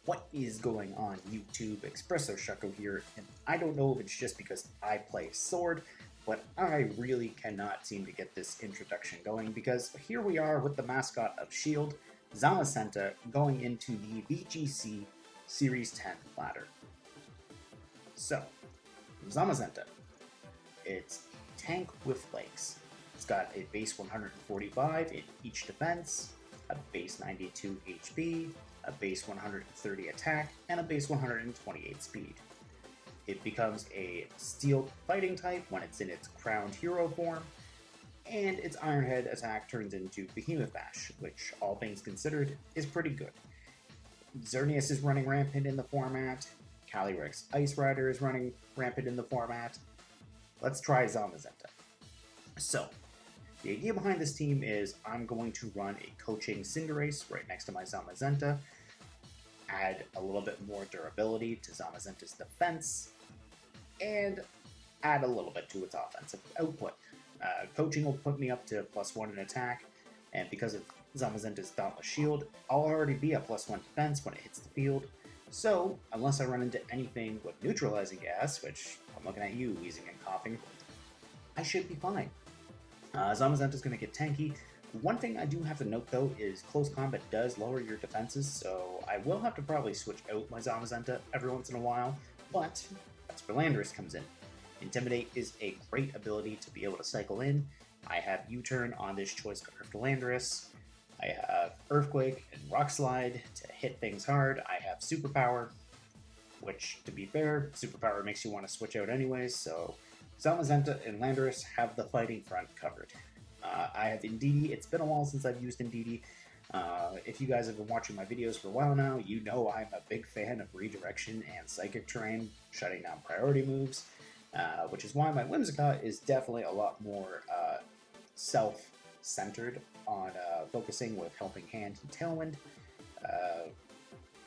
What is going on YouTube? Espresso Shucko here, and I don't know if it's just because I play Sword, but I really cannot seem to get this introduction going because here we are with the mascot of S.H.I.E.L.D., Zamazenta, going into the VGC Series 10 ladder. So, Zamazenta, it's tank with legs. It's got a base 145 in each defense, a base 92 HP, a base 130 attack, and a base 128 speed. It becomes a steel fighting type when it's in its crowned hero form, and its Ironhead attack turns into Behemoth Bash, which, all things considered, is pretty good. Xerneas is running rampant in the format, Calyrex Ice Rider is running rampant in the format. Let's try Zamazenta. So, the idea behind this team is I'm going to run a Coaching Cinderace right next to my Zamazenta, add a little bit more durability to Zamazenta's defense, and add a little bit to its offensive output. Coaching will put me up to +1 in attack, and because of Zamazenta's Dauntless Shield, I'll already be at +1 defense when it hits the field. So, unless I run into anything with neutralizing gas, which I'm looking at you wheezing and coughing, I should be fine. Zamazenta's going to get tanky. One thing I do have to note though is close combat does lower your defenses, so I will have to probably switch out my Zamazenta every once in a while, but that's where Landorus comes in. Intimidate is a great ability to be able to cycle in. I have U-turn on this choice scarf to Landorus. I have Earthquake and Rock Slide to hit things hard. I have Superpower, which, to be fair, Superpower makes you want to switch out anyways, so Zamazenta and Landorus have the fighting front covered. I have Indeedee. It's been a while since I've used Indeedee. If you guys have been watching my videos for a while now, you know I'm a big fan of redirection and psychic terrain, shutting down priority moves, which is why my Whimsicott is definitely a lot more self-centered on focusing with Helping Hand and Tailwind.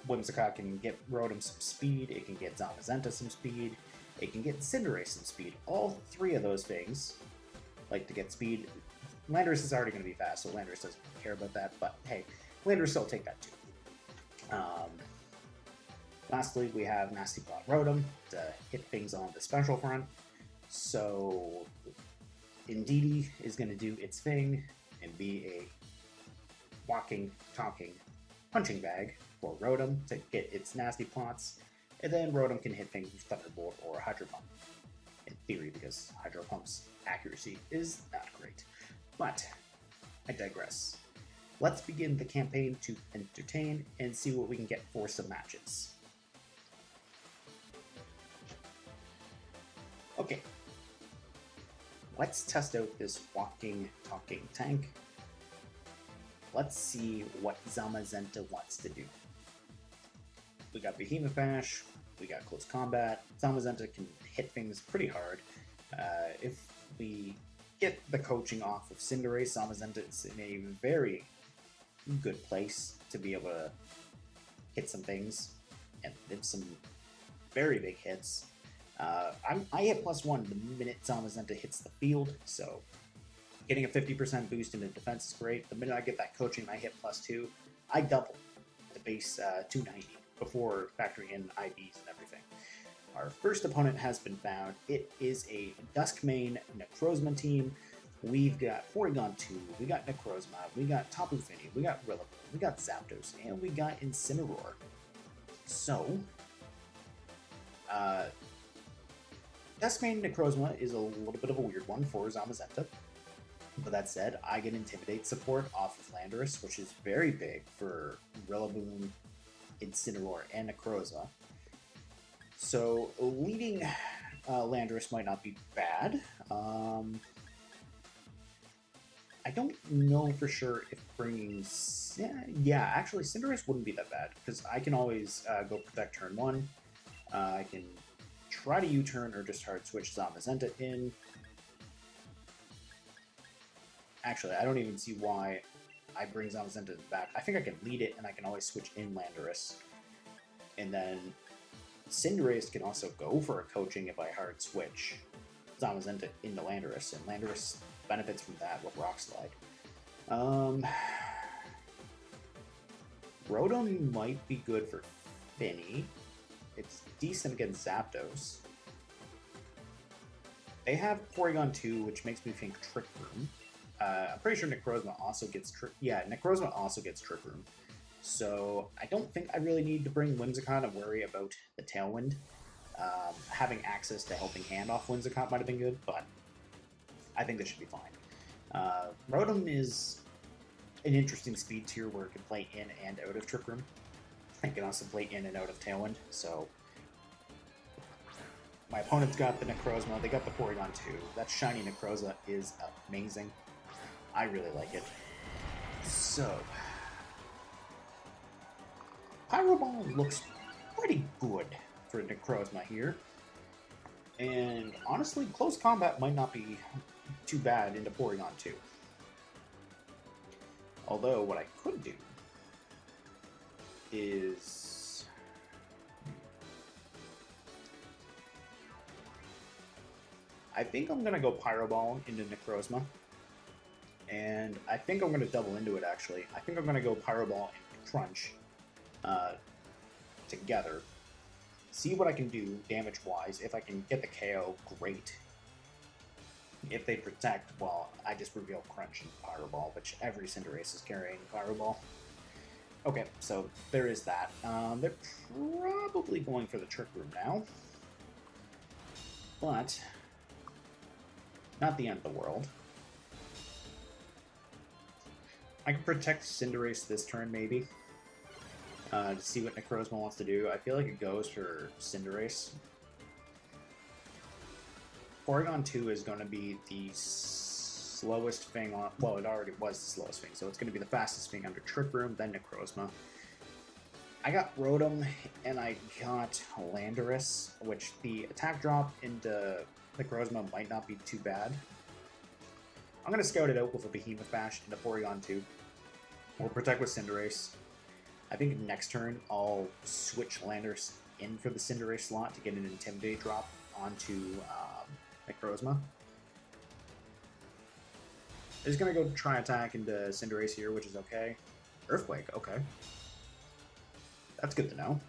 Whimsicott can get Rotom some speed, it can get Zamazenta some speed, it can get Cinderace some speed. All three of those things like to get speed. Landorus is already going to be fast, so Landorus doesn't care about that, but hey, Landorus will take that too. Lastly, we have Nasty Plot Rotom to hit things on the special front. So Indeedee is going to do its thing and be a walking, talking punching bag for Rotom to get its nasty plots, and then Rotom can hit things with Thunderbolt or Hydro Pump. In theory, because Hydro Pump's accuracy is not great. But I digress. Let's begin the campaign to entertain and see what we can get for some matches. Okay, let's test out this walking, talking tank. Let's see what Zamazenta wants to do. We got Behemoth Bash, we got Close Combat. Zamazenta can hit things pretty hard. If we get the coaching off of Cinderace, Zamazenta is in a very good place to be able to hit some things and live some very big hits. I hit +1 the minute Zamazenta hits the field, so getting a 50% boost in the defense is great. The minute I get that coaching, I hit +2. I double the base 290 before factoring in IVs and everything. Our first opponent has been found. It is a Duskmane Necrozma team. We've got Porygon 2, we got Necrozma, we got Tapu Fini, we got Rillaboom, we got Zapdos, and we got Incineroar. So, Duskmane Necrozma is a little bit of a weird one for Zamazenta. But that said, I get Intimidate support off of Landorus, which is very big for Rillaboom, Incineroar, and Necrozma. So leading Landorus might not be bad. I don't know for sure if bringing... Yeah, actually Cinderace wouldn't be that bad, because I can always go Protect turn 1. I can try to U-turn or just hard switch Zamazenta in. Actually, I don't even see why I bring Zamazenta back. I think I can lead it, and I can always switch in Landorus. And then Cinderace can also go for a coaching if I hard switch Zamazenta into Landorus, and Landorus benefits from that with Rock Slide. Rotom might be good for Finny. It's decent against Zapdos. They have Porygon 2, which makes me think Trick Room. I'm pretty sure Necrozma also gets Necrozma also gets Trick Room. So I don't think I really need to bring Whimsicott and worry about the Tailwind. Having access to Helping Hand off Whimsicott might have been good, but I think this should be fine. Rotom is an interesting speed tier where it can play in and out of Trick Room. It can also play in and out of Tailwind, so my opponent's got the Necrozma, they got the Porygon 2. That shiny Necrozma is amazing. I really like it. So, Pyro Ball looks pretty good for Necrozma here. And honestly, close combat might not be too bad into Porygon 2. Although, what I could do is... I think I'm going to go Pyro Ball into Necrozma. And I think I'm going to double into it, actually. I think I'm going to go Pyro Ball and Crunch together. See what I can do damage-wise. If I can get the KO, great. If they protect, well, I just reveal Crunch and Pyro Ball, which every Cinderace is carrying Pyro Ball. Okay, so there is that. They're probably going for the Trick Room now. But not the end of the world. I can protect Cinderace this turn, maybe. To see what Necrozma wants to do. I feel like it goes for Cinderace. Porygon 2 is going to be the slowest thing on... Well, it already was the slowest thing, so it's going to be the fastest thing under Trick Room, then Necrozma. I got Rotom, and I got Landorus, which the attack drop into Necrozma might not be too bad. I'm going to scout it out with a Behemoth Bash into Porygon 2. We'll protect with Cinderace. I think next turn I'll switch Landorus in for the Cinderace slot to get an Intimidate drop onto Necrozma. I'm just going to go try attack into Cinderace here, which is okay. Earthquake, okay. That's good to know.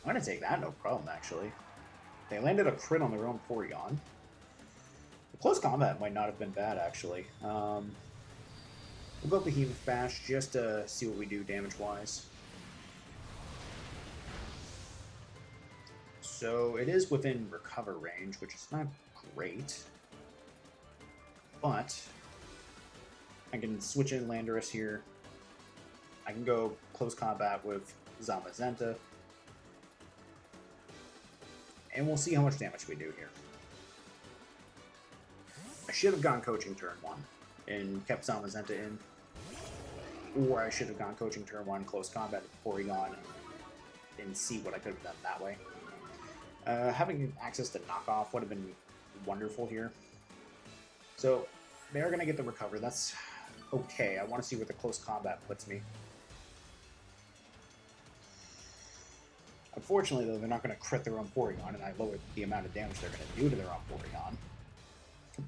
I'm going to take that, no problem, actually. They landed a crit on their own Porygon. The close combat might not have been bad, actually. We'll go Behemoth Bash just to see what we do damage-wise. So it is within recover range, which is not great. But I can switch in Landorus here. I can go close combat with Zamazenta. And we'll see how much damage we do here. I should have gone Coaching turn 1 and kept Zamazenta in. Or I should have gone Coaching turn 1, close combat with Porygon, and see what I could have done that way. Having access to knockoff would have been wonderful here. So they're going to get the recover. That's okay. I want to see where the close combat puts me. Unfortunately, though, they're not going to crit their own Porygon, and I lowered the amount of damage they're going to do to their own Porygon.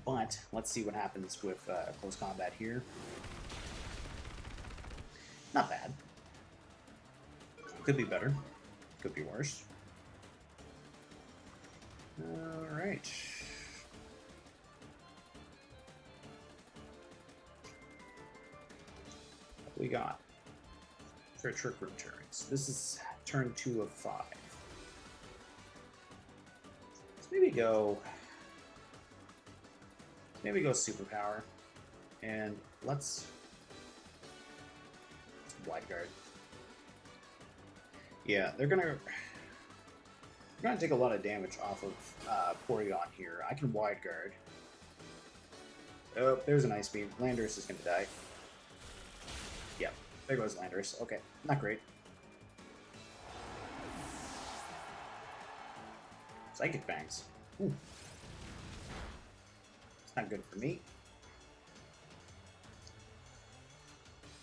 But let's see what happens with close combat here. Not bad. Could be better. Could be worse. Alright. What we got for Trick Room turns? This is turn 2 of 5. Let's maybe go Superpower. And let's Wide Guard. Yeah, they're gonna take a lot of damage off of Porygon here. I can Wide Guard. Oh, there's an Ice Beam. Landorus is gonna die. Yeah, there goes Landorus. Okay, not great. Psychic Fangs. Ooh. It's not good for me.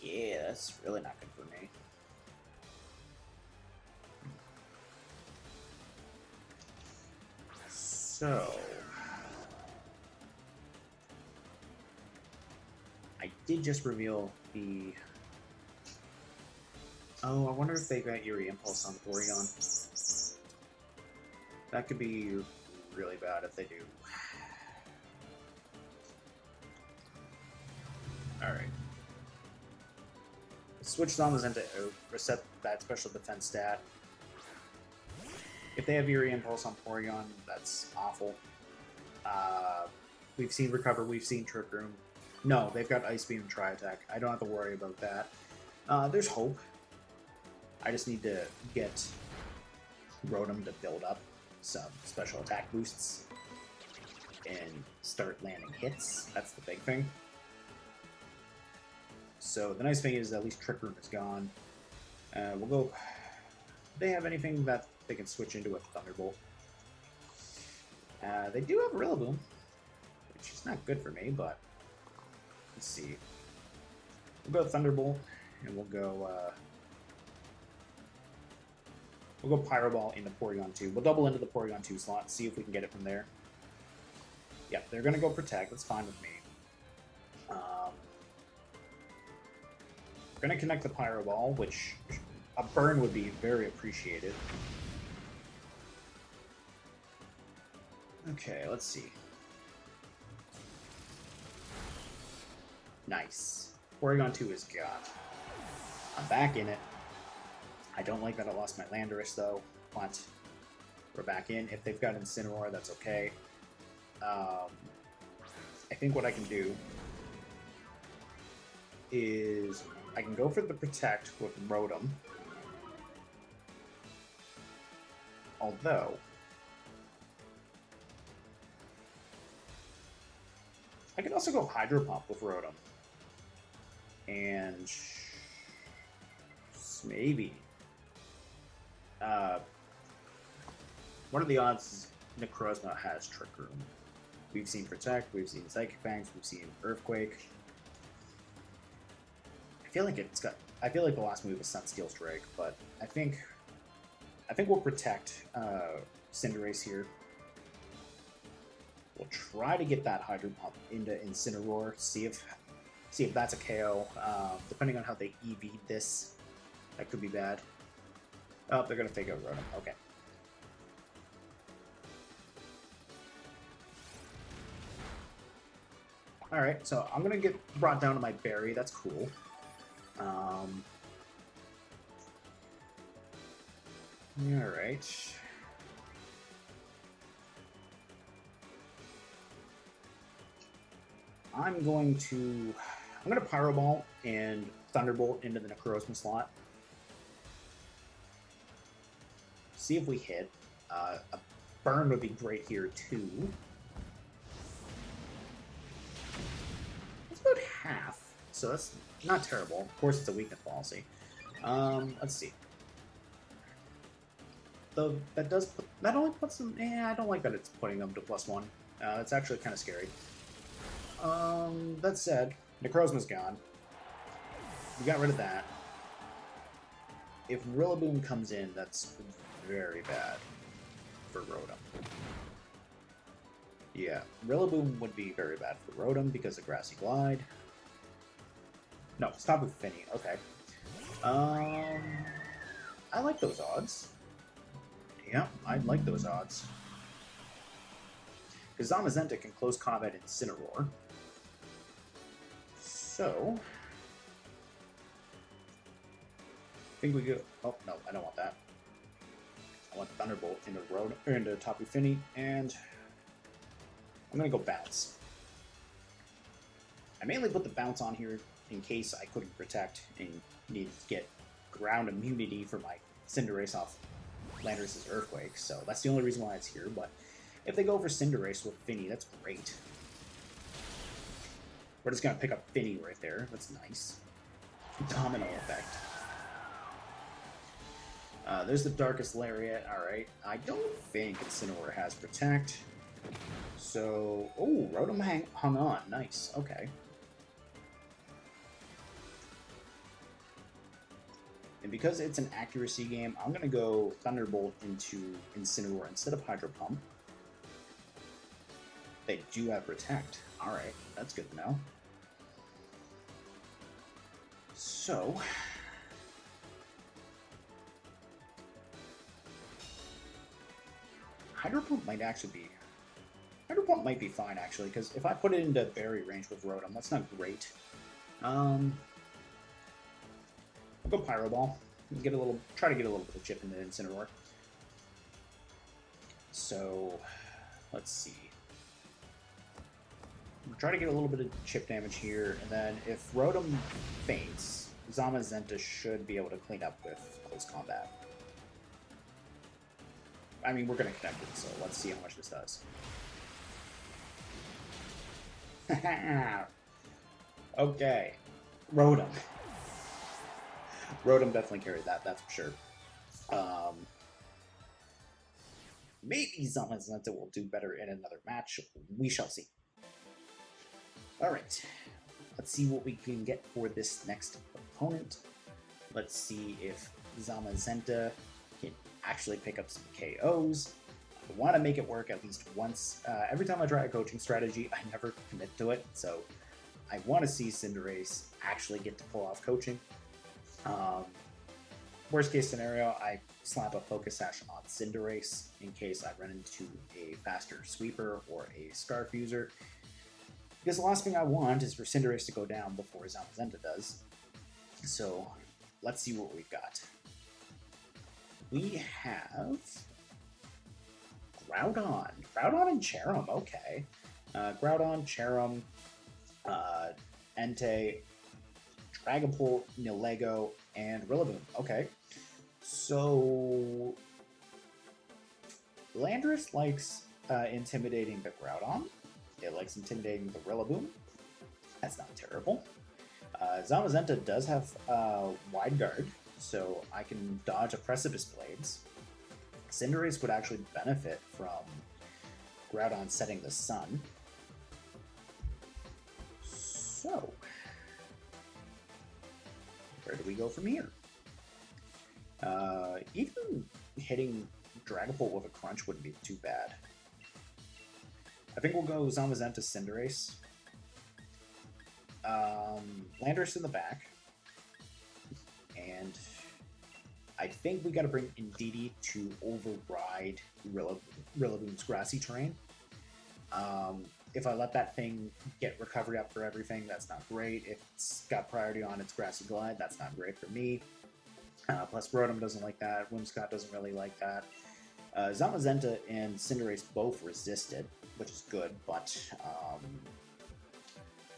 Yeah, that's really not good for me. So, I did just reveal the Oh, I wonder if they got Eerie Impulse on Porygon. That could be really bad if they do. Alright. Switch Zamazenta out, reset that special defense stat. If they have Eerie Impulse on Porygon, that's awful. We've seen Recover, we've seen Trick Room. No, they've got Ice Beam and Tri-Attack. I don't have to worry about that. There's hope. I just need to get Rotom to build up some special attack boosts and start landing hits. That's the big thing. So the nice thing is at least Trick Room is gone. We'll go... Do they have anything that they can switch into a Thunderbolt? They do have Rillaboom, which is not good for me, but let's see. We'll go Thunderbolt, and we'll go Pyro Ball into Porygon 2. We'll double into the Porygon 2 slot, see if we can get it from there. Yep, they're going to go Protect. That's fine with me. Going to connect the Pyro Ball, which a burn would be very appreciated. Okay, let's see. Nice. Porygon 2 is got. I'm back in it. I don't like that I lost my Landorus, though, but we're back in. If they've got Incineroar, that's okay. I think what I can do is I can go for the Protect with Rotom. Although, I could also go Hydro Pump with Rotom. And maybe. What are the odds Necrozma has Trick Room? We've seen Protect, we've seen Psychic Fangs, we've seen Earthquake. I feel like the last move is Sunsteel Strike, but I think we'll Protect Cinderace here. We'll try to get that Hydro Pump into Incineroar, see if that's a KO. Depending on how they EV'd this, that could be bad. Oh, they're gonna fake out Rotom. Okay. Alright, so I'm gonna get brought down to my berry. That's cool. Alright. I'm gonna Pyro Ball and Thunderbolt into the Necrozma slot. See if we hit. A burn would be great here too. That's about half, so that's not terrible. Of course, it's a weakness policy. Let's see. Though that only puts them. I don't like that it's putting them to +1. It's actually kind of scary. That said, Necrozma's gone. We got rid of that. If Rillaboom comes in, that's very bad for Rotom. Yeah, Rillaboom would be very bad for Rotom because of Grassy Glide. No, stop with Finny. Okay. I like those odds. Yeah, I like those odds. Because Zamazenta can close combat Incineroar. So, I think we go. Oh no, I don't want that. I want Thunderbolt into Tapu Fini, and I'm gonna go Bounce. I mainly put the Bounce on here in case I couldn't Protect and needed to get ground immunity for my Cinderace off Landorus' Earthquake, so that's the only reason why it's here. But if they go for Cinderace with Finny, that's great. We're just going to pick up Finny right there. That's nice. Domino effect. There's the Darkest Lariat. Alright. I don't think Incineroar has Protect. So... Oh, Rotom hung on. Nice. Okay. And because it's an accuracy game, I'm going to go Thunderbolt into Incineroar instead of Hydro Pump. They do have Protect. Alright, that's good to know. So, Hydro Pump might actually be... Hydro Pump might be fine, actually, because if I put it into berry range with Rotom, that's not great. I'll go Pyro Ball. Get a little, try to get a little bit of chip into Incineroar. So, let's see. We'll try to get a little bit of chip damage here, and then if Rotom faints, Zamazenta should be able to clean up with Close Combat. I mean, we're going to connect it, so let's see how much this does. Okay. Rotom. Rotom definitely carried that, that's for sure. Maybe Zamazenta will do better in another match. We shall see. Alright. Let's see what we can get for this next opponent. Let's see if Zamazenta can actually pick up some KOs. I want to make it work at least once. Every time I try a coaching strategy, I never commit to it, so I want to see Cinderace actually get to pull off coaching. Worst case scenario, I slap a Focus Sash on Cinderace in case I run into a faster sweeper or a Scarf user. Because the last thing I want is for Cinderace to go down before Zamazenta does. So let's see what we've got. We have Groudon. Groudon and Cherim, okay. Groudon, Cherim, Entei, Dragapult, Nilego, and Rillaboom. Okay. So Landorus likes intimidating the Groudon. It likes intimidating the Rillaboom. That's not terrible. Zamazenta does have Wide Guard, so I can dodge a Precipice Blades. Cinderace would actually benefit from Groudon setting the sun. So, where do we go from here? Even hitting Dragapult with a Crunch wouldn't be too bad. I think we'll go Zamazenta Cinderace. Landorus in the back. And I think we gotta bring Indeedee to override Rillaboom's grassy terrain. If I let that thing get recovery up for everything, that's not great. If it's got priority on its grassy glide, that's not great for me. Plus Rotom doesn't like that, Whimsicott doesn't really like that. Zamazenta and Cinderace both resisted, which is good, but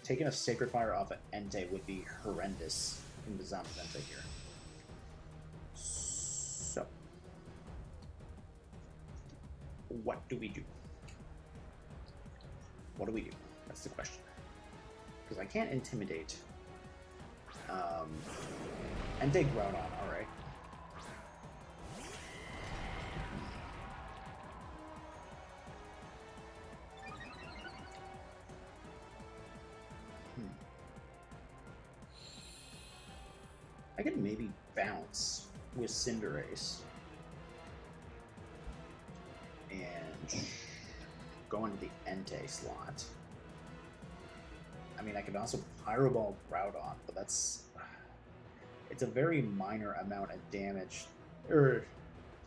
taking a Sacred Fire off of Entei would be horrendous in the Zamazenta here. So, what do we do? What do we do? That's the question. Because I can't intimidate Entei Groudon, alright. I could maybe bounce with Cinderace and go into the Entei slot. I mean, I could also Pyro Ball Groudon, but that's... It's a very minor amount of damage, or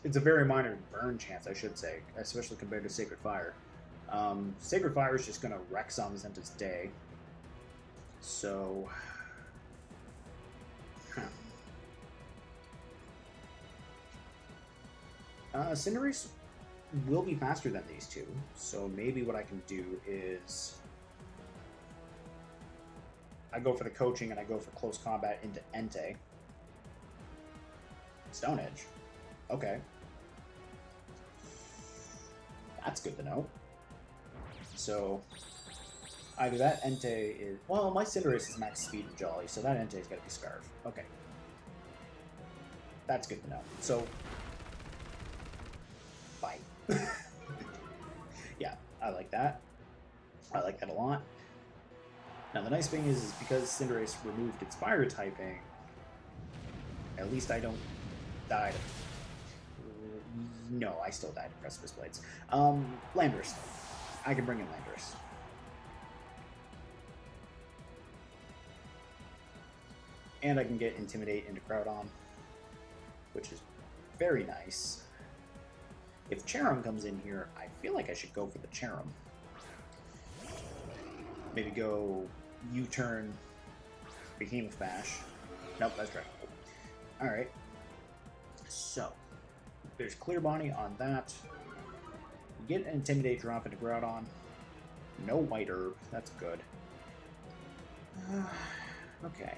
it's a very minor burn chance, I should say, especially compared to Sacred Fire. Sacred Fire is just going to wreck Zamazenta's day. So... Cinderace will be faster than these two, so maybe what I can do is I go for the coaching and I go for close combat into Entei. Stone Edge. Okay. That's good to know. So either that Entei is... Well, my Cinderace is max speed and Jolly, so that Entei's got to be Scarf. Okay. That's good to know. So... Bye. Yeah, I like that. I like that a lot. Now the nice thing is because Cinderace removed its fire typing, at least I don't die to... No, I still died to Precipice Blades. Landorus. I can bring in Landorus. And I can get Intimidate into Groudon, which is very nice. If Cherim comes in here, I feel like I should go for the Cherim. Maybe go U-turn Behemoth Bash. Nope, that's Dragon Bolt. Alright. So, there's Clear Body on that. We get an Intimidate drop into Groudon. No White Herb. That's good. Okay.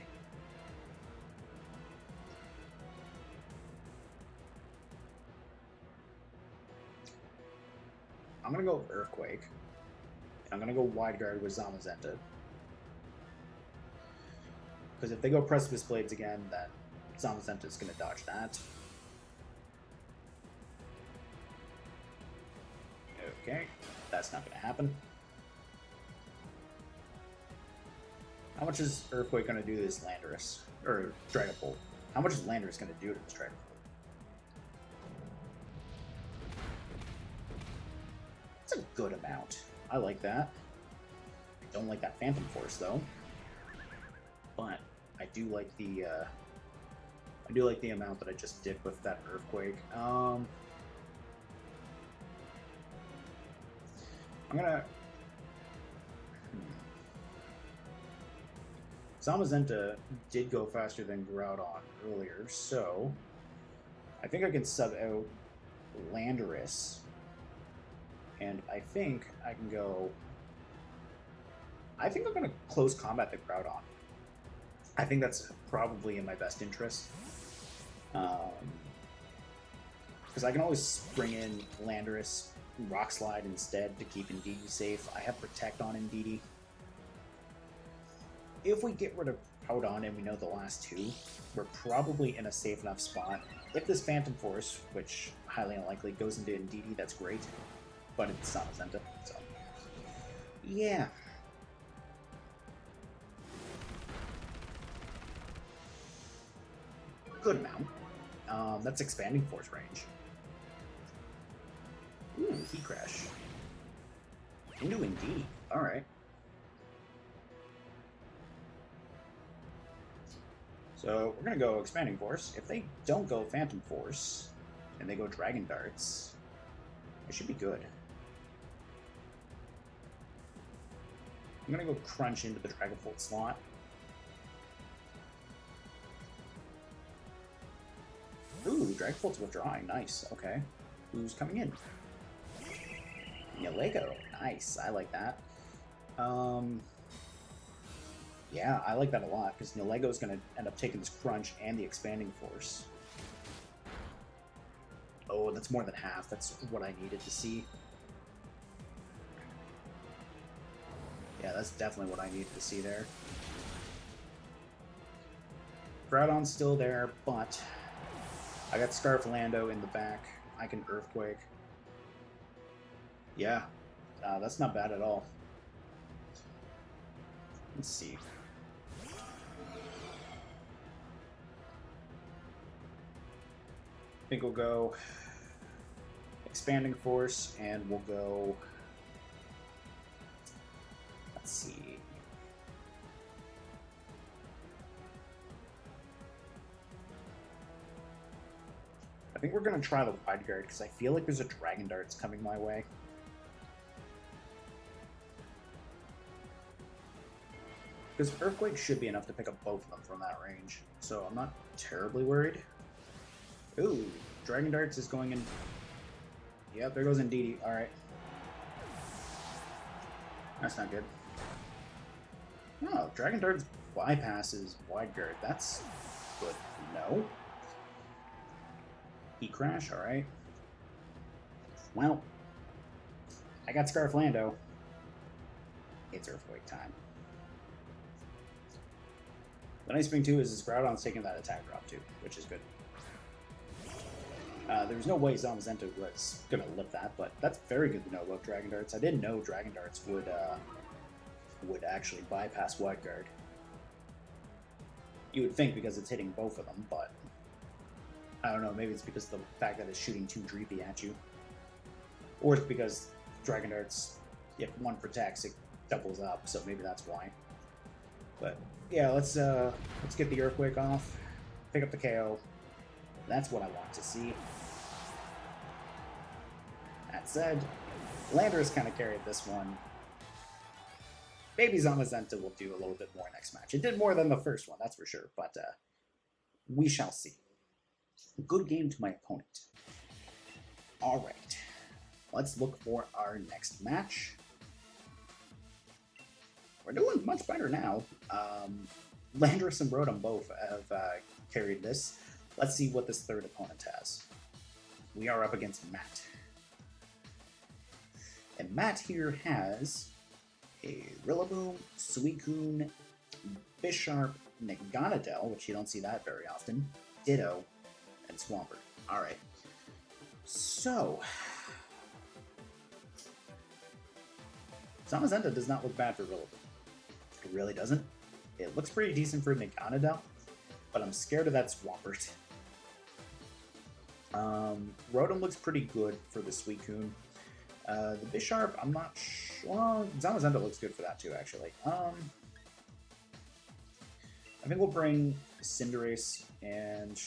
I'm going to go Earthquake. I'm going to go Wide Guard with Zamazenta. Because if they go Precipice Blades again, then Zamazenta is going to dodge that. Okay, that's not going to happen. How much is Earthquake going to do to this Landorus? Or Dragon Bolt? How much is Landorus going to do to this Dragon Bolt? It's a good amount. I like that. I don't like that Phantom Force though. But I do like the amount that I just did with that Earthquake. I'm gonna Zamazenta did go faster than Groudon earlier, so I think I can sub out Landorus. And I think I can go... I think I'm going to close combat the Groudon. I think that's probably in my best interest. Because I can always bring in Landorus, Rock Slide instead to keep Indeedee safe. I have Protect on Indeedee. If we get rid of Groudon and we know the last two, we're probably in a safe enough spot. If this Phantom Force, which highly unlikely, goes into Indeedee, that's great. But it's Zamazenta, so... yeah. Good amount. That's Expanding Force range. Ooh, Heat Crash. Into Indeedee. Alright. So, we're gonna go Expanding Force. If they don't go Phantom Force, and they go Dragon Darts, it should be good. I'm gonna go Crunch into the Dragon Bolt slot. Ooh, Dragon Bolt's withdrawing. Nice. Okay. Who's coming in? Nilego. Nice. I like that. Yeah, I like that a lot, because Nilego's going to end up taking this Crunch and the Expanding Force. Oh, that's more than half. That's what I needed to see. Yeah, that's definitely what I needed to see there. Groudon's still there, but I got Scarf Lando in the back. I can Earthquake. Yeah, that's not bad at all. Let's see. I think we'll go Expanding Force, and we'll go... let's see. I think we're going to try the Wide Guard, because I feel like there's a Dragon Darts coming my way. Because Earthquake should be enough to pick up both of them from that range, so I'm not terribly worried. Ooh, Dragon Darts is going in... yep, there goes Indeedee. Alright. That's not good. Oh, Dragon Darts bypasses Wide Guard. That's good. No. Heat Crash, alright. Well, I got Scarf Lando. It's Earthquake time. The nice thing too is Groudon's taking that attack drop too, which is good. There's no way Zamazenta was going to lift that, but that's very good to know about Dragon Darts. I didn't know Dragon Darts would actually bypass Wide Guard. You would think because it's hitting both of them, but I don't know, maybe it's because of the fact that it's shooting too dreepy at you. Or it's because Dragon Darts, if one protects, it doubles up, so maybe that's why. But yeah, let's get the Earthquake off, pick up the KO. That's what I want to see. said, Landorus kind of carried this one. Maybe Zamazenta will do a little bit more next match. It did more than the first one, that's for sure, but we shall see. Good game to my opponent. All right, let's look for our next match. We're doing much better now. Landorus and Rotom both have carried this. Let's see what this third opponent has. We are up against Matt. And Matt here has a Rillaboom, Suicune, Bisharp, Naganadel, which you don't see that very often, Ditto, and Swampert. Alright. So, Zamazenta does not look bad for Rillaboom. It really doesn't. It looks pretty decent for Naganadel, but I'm scared of that Swampert. Rotom looks pretty good for the Suicune. The Bisharp, I'm not sure. Well, Zamazenta looks good for that too, actually. I think we'll bring Cinderace and...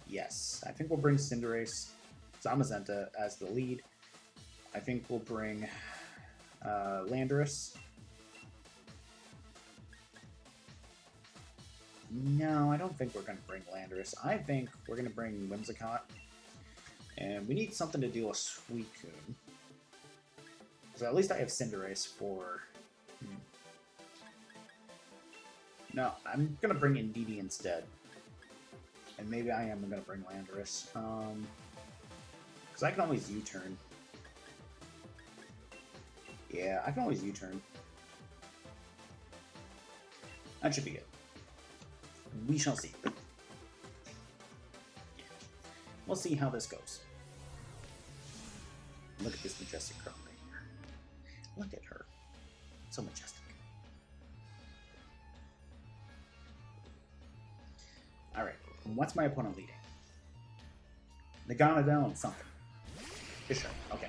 Yes, I think we'll bring Cinderace, Zamazenta as the lead. I think we'll bring Landorus. No, I don't think we're going to bring Landorus. I think we're going to bring Whimsicott. And we need something to deal with Suicune. So at least I have Cinderace for... No, I'm going to bring Indeedee instead. And maybe I am going to bring Landorus. Because I can always U-turn. Yeah, I can always U-turn. That should be good. We shall see. Yeah. We'll see how this goes. Look at this majestic girl right here. Look at her. So majestic. Alright, what's my opponent leading? Naganadel and something. Sure, okay.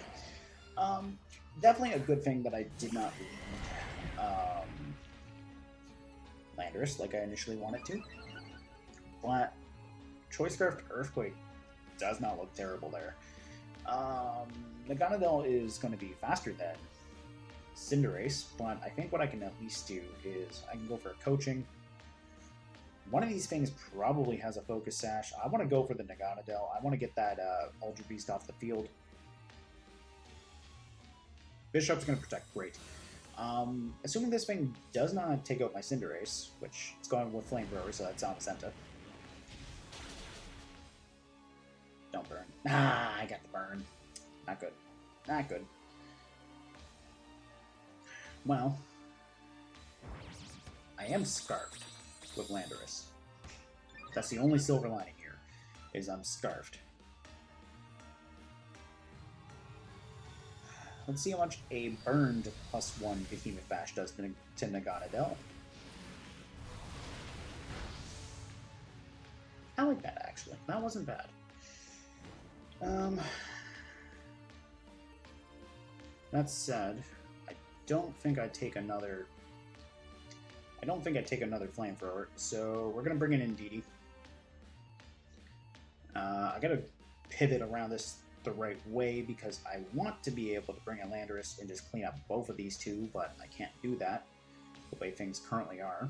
Definitely a good thing that I did not lead Landorus like I initially wanted to. But Choice Scarf Earthquake does not look terrible there. Naganadel is going to be faster than Cinderace, but I think what I can at least do is I can go for a Coaching. One of these things probably has a Focus Sash. I want to go for the Naganadel. I want to get that Ultra Beast off the field. Bishop's going to protect. Great. Assuming this thing does not take out my Cinderace, which it's going with Flamethrower, so that's Zamazenta. Don't burn. Ah, I got the burn. Not good. Not good. Well, I am scarfed with Landorus. That's the only silver lining here, is I'm scarfed. Let's see how much a burned +1 Behemoth Bash does to Naganadel. I like that, actually. That wasn't bad. That said, I don't think I'd take another... I don't think I'd take another Flamethrower, so we're going to bring in Indeedee. I got to pivot around this the right way because I want to be able to bring in Landorus and just clean up both of these two, but I can't do that the way things currently are.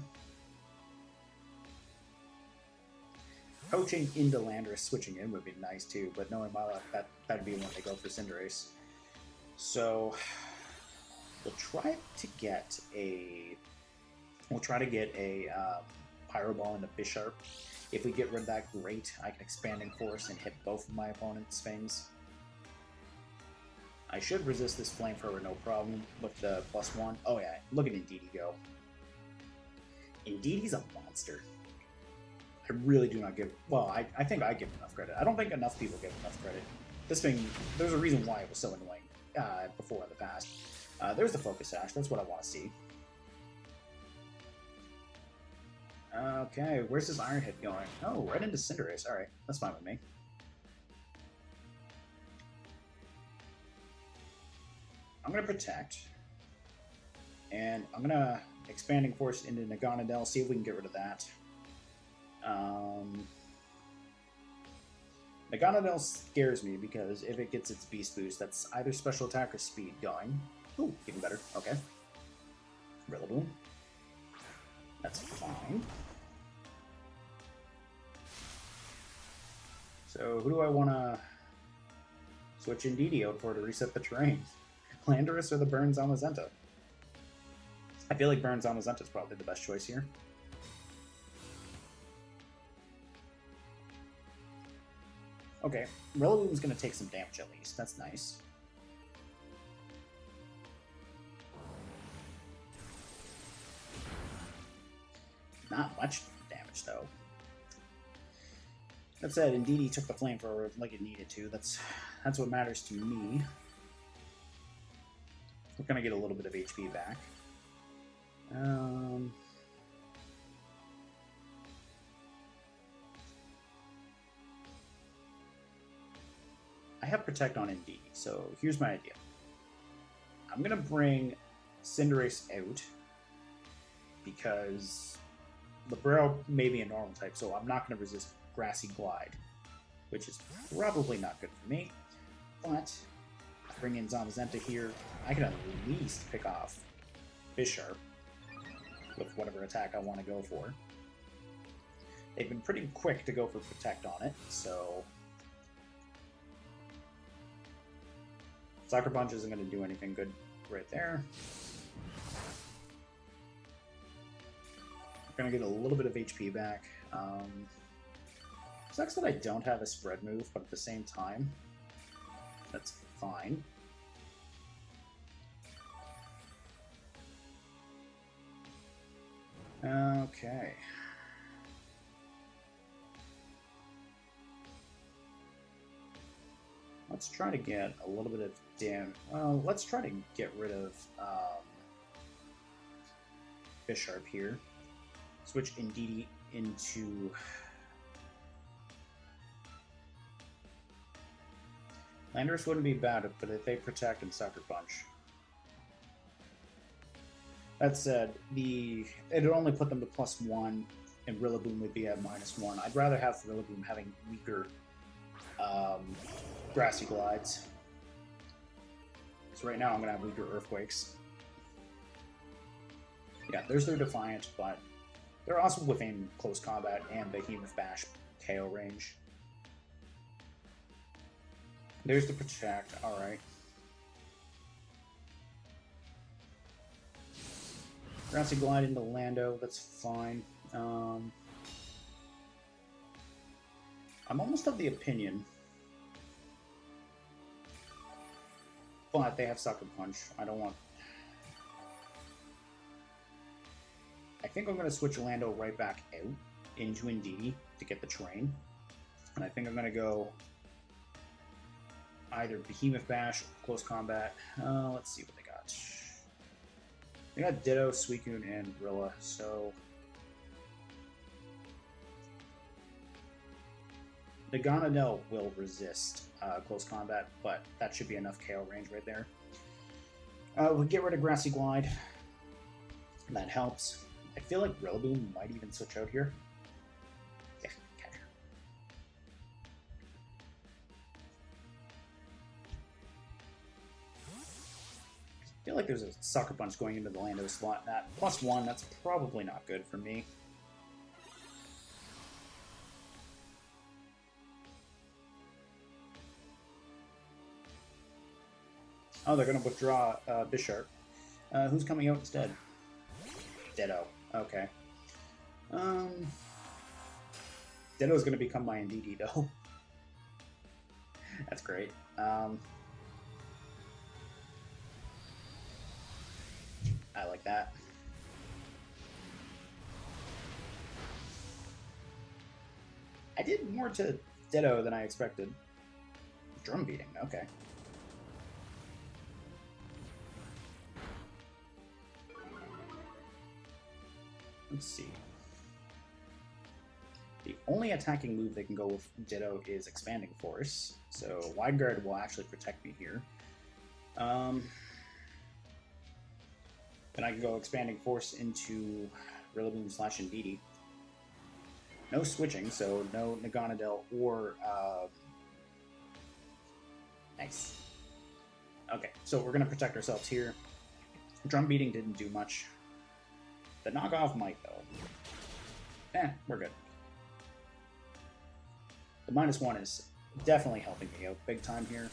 Coaching into Landorus, switching in would be nice too, but knowing my luck, that'd be when they go for Cinderace. So we'll try to get a Pyro Ball into Bisharp. If we get rid of that, great. I can Expanding Force and hit both of my opponent's things. I should resist this Flamethrower no problem with the +1. Oh yeah, look at Indeedee go. Indeedee's a monster. I really do not give... Well, I think I give enough credit. I don't think enough people give enough credit. This thing, there's a reason why it was so annoying before in the past. There's the Focus Sash. That's what I want to see. Okay, where's this Iron Hit going? Oh, right into Cinderace. Alright, that's fine with me. I'm going to Protect. And I'm going to Expanding Force into Naganadel, see if we can get rid of that. Naganadel scares me because if it gets its Beast Boost, that's either special attack or speed going. Ooh, even better. Okay. Rillaboom. That's fine. So who do I want to switch Indeedee out for to reset the terrain? Landorus or the Burn Zamazenta? I feel like Burn Zamazenta is probably the best choice here. Okay, Rillaboom's going to take some damage at least. That's nice. Not much damage, though. That said, Indeedee took the flamethrower like it needed to. That's what matters to me. We're going to get a little bit of HP back. I have Protect on Indeedee, so here's my idea. I'm going to bring Cinderace out because Librero may be a normal type, so I'm not going to resist Grassy Glide, which is probably not good for me. But I bring in Zamazenta here. I can at least pick off Bisharp with whatever attack I want to go for. They've been pretty quick to go for Protect on it, so Sucker Punch isn't going to do anything good right there. We're going to get a little bit of HP back. Sucks that I don't have a spread move, but at the same time, that's fine. Okay. Let's try to get a little bit of damage. Well, let's try to get rid of Bisharp here. Switch Indeedee into Landorus wouldn't be bad, but if they Protect and Sucker Punch. That said, it'd only put them to +1, and Rillaboom would be at -1. I'd rather have Rillaboom having weaker Grassy Glides. So right now I'm going to have weaker Earthquakes. Yeah, there's their Defiant, but they're also within close combat and Behemoth Bash KO range. There's the Protect, alright. Grassy Glide into Lando, that's fine. I'm almost of the opinion, but they have Sucker Punch. I don't want... I think I'm going to switch Lando right back out into Indeedee to get the terrain. And I think I'm going to go either Behemoth Bash, Close Combat. Let's see what they got. They got Ditto, Suicune, and Rilla, so... Naganadel will resist Close Combat, but that should be enough KO range right there. We'll get rid of Grassy Glide. That helps. I feel like Rillaboom might even switch out here. Yeah, catch her. I feel like there's a Sucker Punch going into the Lando slot. That +1, that's probably not good for me. Oh, they're going to withdraw Bisharp. Who's coming out instead? Ditto. Okay. Ditto's going to become my Indeedee, though. That's great. I like that. I did more to Ditto than I expected. Drum beating, okay. Let's see. The only attacking move they can go with Ditto is Expanding Force, so Wide Guard will actually protect me here. Then I can go Expanding Force into Rillaboom / Indeedee. No switching, so no Naganadel or Nice. Okay, so we're going to protect ourselves here. Drum beating didn't do much. The knockoff might, though. We're good. The -1 is definitely helping me out big time here.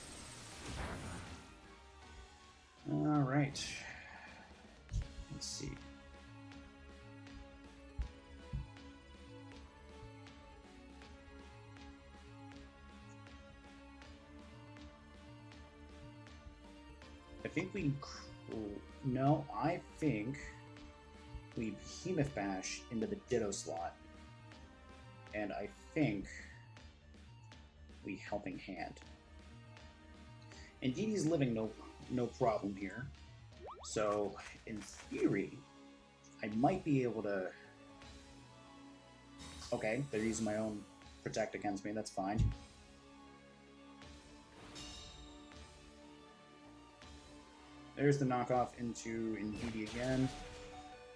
Alright. Let's see. I think we... No, I think we Behemoth Bash into the Ditto slot. And I think we Helping Hand. Indeedee's living no problem here. So, in theory, I might be able to... Okay, they're using my own Protect against me, that's fine. There's the knockoff into Indeedee again.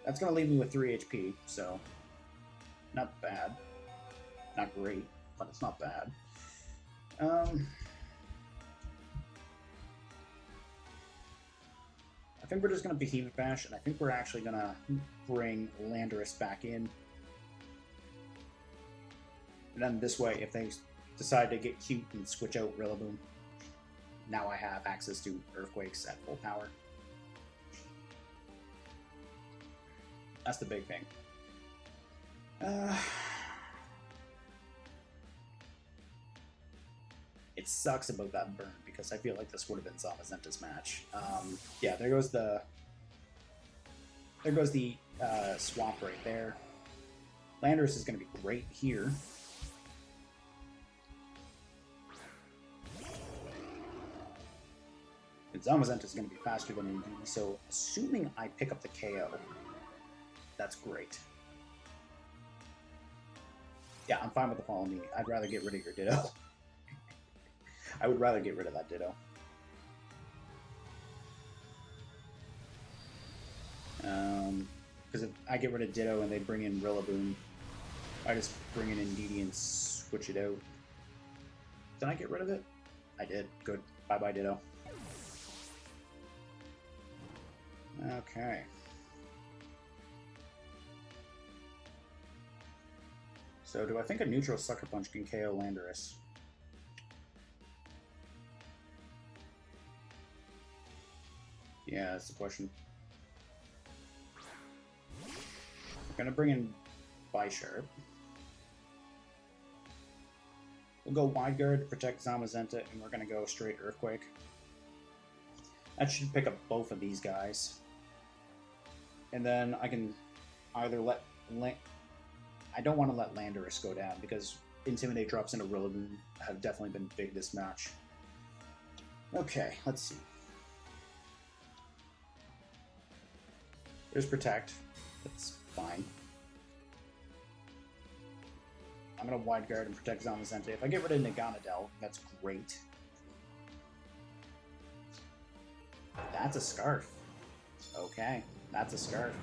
That's going to leave me with 3 HP, so not bad. Not great, but it's not bad. I think we're just going to Behemoth Bash, and I think we're actually going to bring Landorus back in. And then this way, if they decide to get cute and switch out Rillaboom, now I have access to Earthquakes at full power. That's the big thing. It sucks about that burn, because I feel like this would have been Zamazenta's match. Yeah, there goes the swap right there. Landorus is going to be great here. And Zamazenta is going to be faster than Indeedee, so assuming I pick up the KO, that's great. Yeah, I'm fine with the Follow Me. I'd rather get rid of your Ditto. I would rather get rid of that Ditto. Because if I get rid of Ditto and they bring in Rillaboom, I just bring in Indeedee and switch it out. Did I get rid of it? I did. Good. Bye-bye, Ditto. Okay. So do I think a neutral Sucker Punch can KO Landorus? Yeah, that's the question. We're gonna bring in Bisharp. We'll go Wide Guard to protect Zamazenta, and we're gonna go straight Earthquake. That should pick up both of these guys. And then I can either let... I don't want to let Landorus go down, because Intimidate drops into Rillaboom have definitely been big this match. Okay, let's see. There's Protect. That's fine. I'm going to Wide Guard and protect Zamazenta. If I get rid of Naganadel, that's great. That's a Scarf. Okay, that's a Scarf.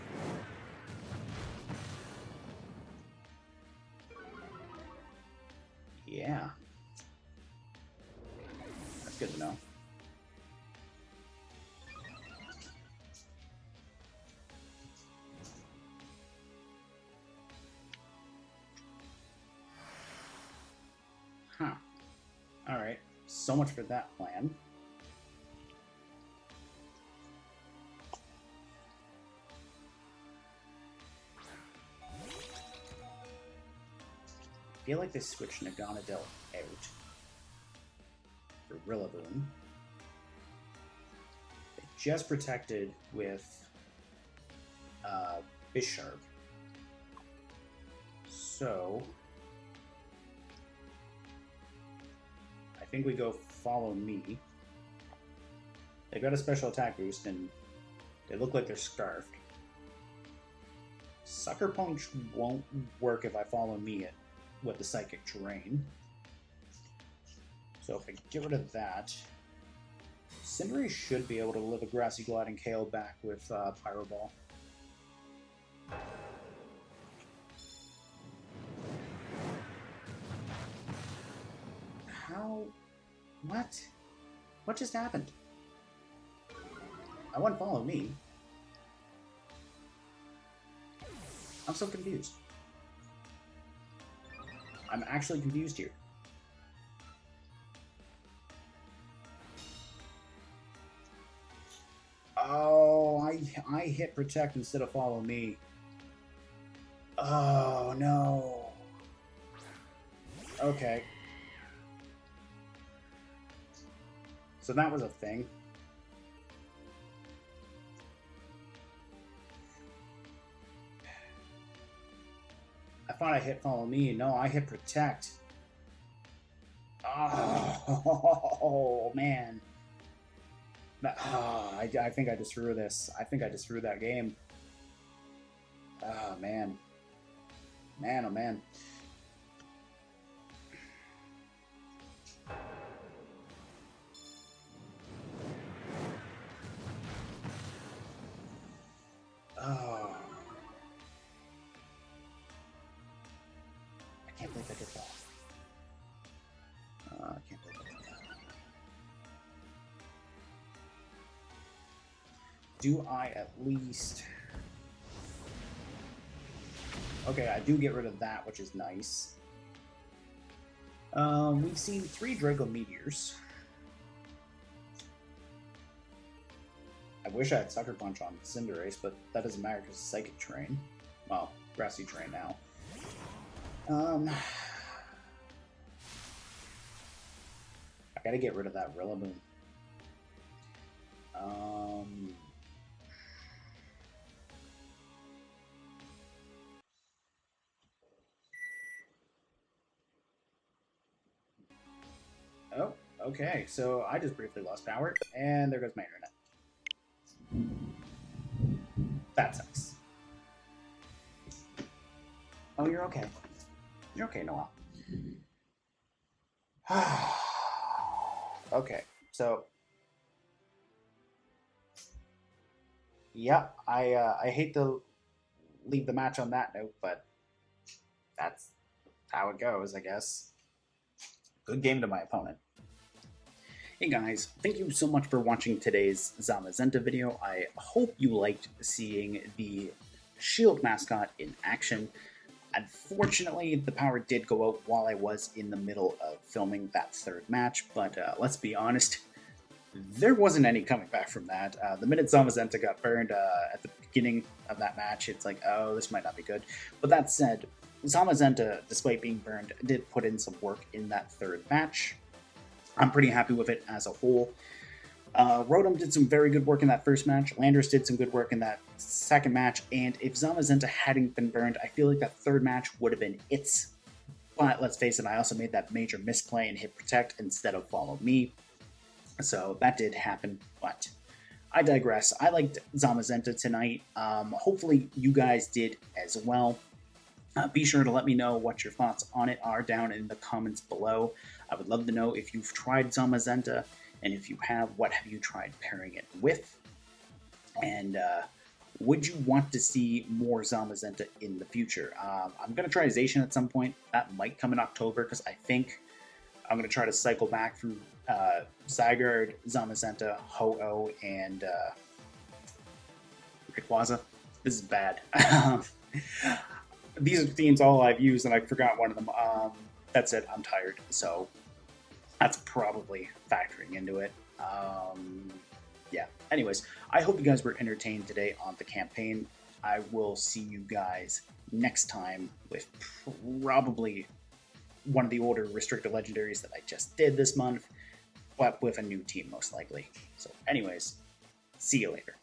Yeah. That's good to know. Huh. Alright, so much for that plan. I feel like they switched Naganadel out for Rillaboom. They just protected with Bisharp. So I think we go Follow Me. They've got a special attack boost and they look like they're scarfed. Sucker Punch won't work if I Follow Me it with the Psychic Terrain. So if I get rid of that, Cinderace should be able to live a Grassy Glide and KO back with Pyro Ball. How? What? What just happened? I wouldn't follow me. I'm so confused. I'm actually confused here. Oh, I hit protect instead of follow me. Oh, no. Okay. So that was a thing. I thought I hit follow me. No, I hit protect. Oh, man. I think I just threw this. I think I just threw that game. Oh, man. Man, oh, man. Oh. I can't believe I did that. I can't believe I did that. Do I at least... Okay, I do get rid of that, which is nice. We've seen 3 Draco Meteors. I wish I had Sucker Punch on Cinderace, but that doesn't matter because it's Psychic Terrain. Well, Grassy Terrain now. I gotta get rid of that Rillaboom. Oh, okay. So I just briefly lost power, and there goes my internet. That sucks. Oh, you're okay. You're okay, Noel. Okay, so yeah, I hate to leave the match on that note, but that's how it goes, I guess. Good game to my opponent. Hey guys, thank you so much for watching today's Zamazenta video. I hope you liked seeing the Shield mascot in action. Unfortunately, the power did go out while I was in the middle of filming that 3rd match, but let's be honest, there wasn't any coming back from that. The minute Zamazenta got burned at the beginning of that match, it's like, oh, this might not be good. But that said, Zamazenta, despite being burned, did put in some work in that 3rd match. I'm pretty happy with it as a whole. Rotom did some very good work in that 1st match. Landorus did some good work in that 2nd match. And if Zamazenta hadn't been burned, I feel like that 3rd match would have been its. But let's face it, I also made that major misplay and hit protect instead of follow me. So that did happen, but I digress. I liked Zamazenta tonight. Hopefully you guys did as well. Be sure to let me know what your thoughts on it are down in the comments below. I would love to know if you've tried Zamazenta, and if you have, what have you tried pairing it with? And would you want to see more Zamazenta in the future? I'm going to try Zacian at some point. That might come in October, because I think I'm going to try to cycle back through Zygarde, Zamazenta, Ho-Oh, and Rayquaza. This is bad. These are the themes all I've used, and I forgot one of them. That's it. I'm tired. So that's probably factoring into it. Yeah. Anyways, I hope you guys were entertained today on the campaign. I will see you guys next time with probably one of the older restricted legendaries that I just did this month, but with a new team most likely. So anyways, see you later.